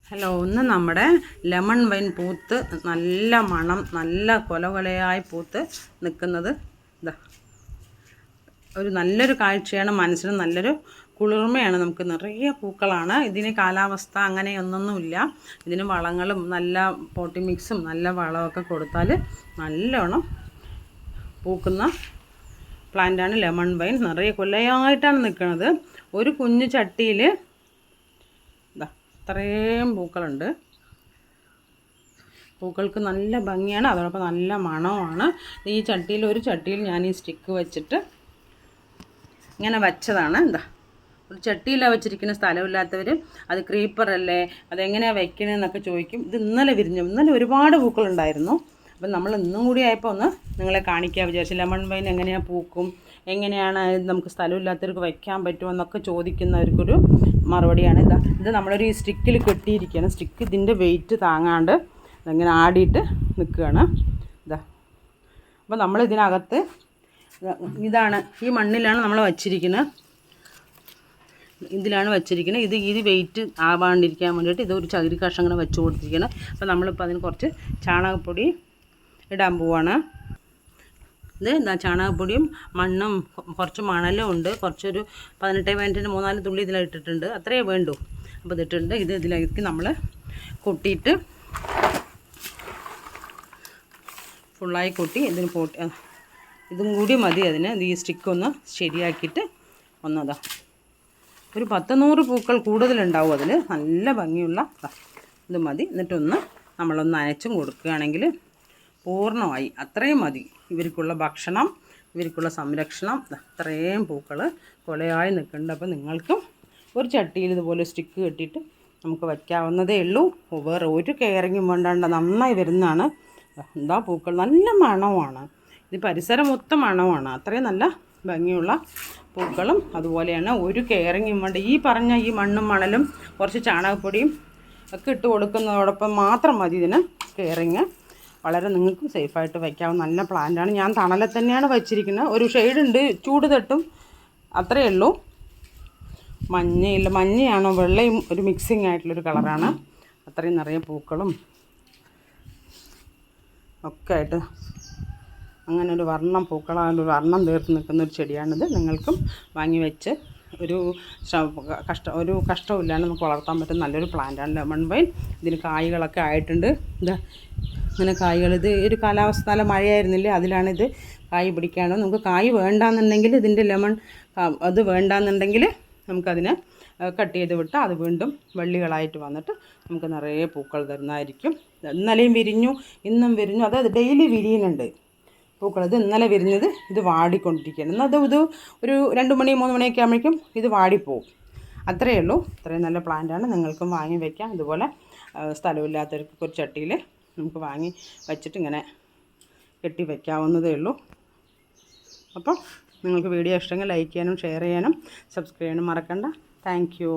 Hello, ഒന്ന് നമ്മുടെ lemon wine പൂത്ത് നല്ല മണം, നല്ല കൊലകൊലയായി പൂത്ത് നിൽക്കുന്നത് ഇതാ ഒരു നല്ലൊരു കാഴ്ചയാണ്. മനസ്സിന് നല്ലൊരു കുളിർമയാണ്. നമുക്ക് നിറയെ പൂക്കളാണ്. ഇതിന് കാലാവസ്ഥ അങ്ങനെയൊന്നൊന്നുമില്ല. ഇതിന് വളങ്ങളും നല്ല പോട്ടി മിക്സും നല്ല വളമൊക്കെ കൊടുത്താൽ നല്ലോണം പൂക്കുന്ന പ്ലാന്റാണ് ലെമൺ വൈൻ. നിറയെ കൊലയായിട്ടാണ് നിൽക്കുന്നത്. ഒരു കുഞ്ഞു ചട്ടിയിൽ ഇത്രയും പൂക്കളുണ്ട്. പൂക്കൾക്ക് നല്ല ഭംഗിയാണ്, അതോടൊപ്പം നല്ല മണമാണ്. ഈ ചട്ടിയിൽ ഒരു ചട്ടിയിൽ ഞാൻ ഈ സ്റ്റിക്ക് വെച്ചിട്ട് ഇങ്ങനെ വെച്ചതാണ്. ഒരു ചട്ടിയിലാണ് വെച്ചിരിക്കുന്ന. സ്ഥലമില്ലാത്തവർ അത് ക്രീപ്പറല്ലേ, അതെങ്ങനെയാണ് വെക്കണമെന്നൊക്കെ ചോദിക്കും. ഇത് ഇന്നലെ ഒരുപാട് പൂക്കളുണ്ടായിരുന്നു. അപ്പം നമ്മൾ ഇന്നും കൂടി ആയപ്പോൾ ഒന്ന് നിങ്ങളെ കാണിക്കാൻ വിചാരിച്ചു. ലെമൺ വൈൻ എങ്ങനെയാണ് പൂക്കും, എങ്ങനെയാണ് നമുക്ക് സ്ഥലമില്ലാത്തവർക്ക് വയ്ക്കാൻ പറ്റുമെന്നൊക്കെ ചോദിക്കുന്നവർക്കൊരു മറുപടിയാണ്. ഇത് നമ്മളൊരു സ്റ്റിക്കിൽ കെട്ടിയിരിക്കുകയാണ്. സ്റ്റിക്ക് ഇതിൻ്റെ വെയിറ്റ് താങ്ങാണ്ട് ഇങ്ങനെ ആടിയിട്ട് നിൽക്കുകയാണ്. അപ്പോൾ നമ്മൾ ഇതിനകത്ത് ഇതാണ്, ഈ മണ്ണിലാണ് നമ്മൾ വച്ചിരിക്കുന്നത്. ഇതിലാണ് വച്ചിരിക്കുന്നത്. ഇത് വെയിറ്റ് ആവാണ്ടിരിക്കാൻ വേണ്ടിയിട്ട് ഇതൊരു ചകിരി കഷ്ണം ഇങ്ങനെ വെച്ച് കൊടുത്തിരിക്കുകയാണ്. അപ്പോൾ നമ്മളിപ്പോൾ അതിന് കുറച്ച് ചാണകപ്പൊടി ഇടാൻ പോവാണ്. ഇത് ചാണകപ്പൊടിയും മണ്ണും കുറച്ച് മണലും ഉണ്ട്. കുറച്ചൊരു 18 3-4 തുള്ളി ഇതിലിട്ടിട്ടുണ്ട്. അത്രയേ വേണ്ടൂ. അപ്പോൾ ഇതിട്ടുണ്ട്. ഇതിലേക്ക് നമ്മൾ കൊട്ടിയിട്ട് ഫുള്ളായി കൊട്ടി ഇതിന് ഇതും കൂടി മതി. അതിന് ഈ സ്റ്റിക്കൊന്ന് ശരിയാക്കിയിട്ട് ഒന്നതാ ഒരു 10-100 പൂക്കൾ കൂടുതലുണ്ടാവും അതിൽ. നല്ല ഭംഗിയുള്ള ഇത് മതി. എന്നിട്ടൊന്ന് നമ്മളൊന്ന് അയച്ചും കൊടുക്കുകയാണെങ്കിൽ പൂർണ്ണമായി. അത്രയും മതി. ഇവർക്കുള്ള ഭക്ഷണം, ഇവർക്കുള്ള സംരക്ഷണം. അത്രയും പൂക്കൾ കൊലയായി നിൽക്കുന്നുണ്ട്. അപ്പോൾ നിങ്ങൾക്കും ഒരു ചട്ടിയിൽ ഇതുപോലെ സ്റ്റിക്ക് കെട്ടിയിട്ട് നമുക്ക് വയ്ക്കാവുന്നതേ ഉള്ളൂ. വേറെ ഒരു കെയറിങ്ങും വേണ്ടാണ്ട് നന്നായി വരുന്നതാണ്. പൂക്കൾ നല്ല മണമാണ്. ഇത് പരിസരം മൊത്തം മണമാണ്. അത്രയും നല്ല ഭംഗിയുള്ള പൂക്കളും അതുപോലെയാണ്. ഒരു കെയറിങ്ങും വേണ്ട. ഈ പറഞ്ഞ ഈ മണ്ണും മണലും കുറച്ച് ചാണകപ്പൊടിയും ഒക്കെ ഇട്ട് കൊടുക്കുന്നതോടൊപ്പം മാത്രം മതി ഇതിന് കെയറിങ്. വളരെ നിങ്ങൾക്ക് സേഫായിട്ട് വയ്ക്കാവുന്ന നല്ല പ്ലാന്റാണ്. ഞാൻ തണലിൽ തന്നെയാണ് വച്ചിരിക്കുന്നത്. ഒരു ഷെയ്ഡുണ്ട്, ചൂട് തട്ടും, അത്രയേ ഉള്ളൂ. മഞ്ഞയാണോ വെള്ളയും ഒരു മിക്സിങ് ആയിട്ടുള്ളൊരു കളറാണ്. അത്രയും നിറയെ പൂക്കളും ഒക്കെ ആയിട്ട് അങ്ങനെ ഒരു പൂക്കളായ വർണ്ണം തീർത്ത് നിൽക്കുന്ന ഒരു ചെടിയാണിത്. നിങ്ങൾക്കും വാങ്ങി വെച്ച് ഒരു കഷ്ടമില്ലാണ്ട് നമുക്ക് വളർത്താൻ പറ്റുന്ന നല്ലൊരു പ്ലാന്റാണ് ലെമൺ വൈൻ. ഇതിന് കായ്കളൊക്കെ ആയിട്ടുണ്ട്. ഇങ്ങനെ കായ്കൾ, ഇത് ഒരു കാലാവസ്ഥ നല്ല മഴയായിരുന്നില്ലേ, അതിലാണിത് കായ് പിടിക്കാണ്ട്. നമുക്ക് കായ് വേണ്ടാന്നുണ്ടെങ്കിൽ ഇതിൻ്റെ ലെമൺ അത് വേണ്ടാന്നുണ്ടെങ്കിൽ നമുക്കതിനെ കട്ട് ചെയ്ത് വിട്ടാൽ അത് വീണ്ടും വള്ളികളായിട്ട് വന്നിട്ട് നമുക്ക് നിറയെ പൂക്കൾ തരുന്നതായിരിക്കും. ഇന്നലെയും വിരിഞ്ഞു, ഇന്നും വിരിഞ്ഞു. അതായത് ഡെയിലി വിരിയുന്നുണ്ട് പൂക്കൾ. ഇത് ഇന്നലെ വിരിഞ്ഞത്, ഇത് വാടിക്കൊണ്ടിരിക്കുകയാണ്. എന്നാൽ ഇത് ഒരു 2 മണി 3 മണിയൊക്കെ ആകുമ്പോഴേക്കും ഇത് വാടിപ്പോവും. അത്രയേ ഉള്ളൂ. ഇത്രയും നല്ല പ്ലാന്റാണ്. നിങ്ങൾക്കും വാങ്ങി വയ്ക്കാം. അതുപോലെ സ്ഥലമില്ലാത്തവർക്ക് ഒരു ചട്ടിയിൽ നമുക്ക് വാങ്ങി വച്ചിട്ട് ഇങ്ങനെ കെട്ടി വയ്ക്കാവുന്നതേ ഉള്ളൂ. അപ്പോൾ നിങ്ങൾക്ക് വീഡിയോ ഇഷ്ടമെങ്കിൽ ലൈക്ക് ചെയ്യാനും ഷെയർ ചെയ്യാനും സബ്സ്ക്രൈബ് ചെയ്യാനും മറക്കണ്ട. Thank you.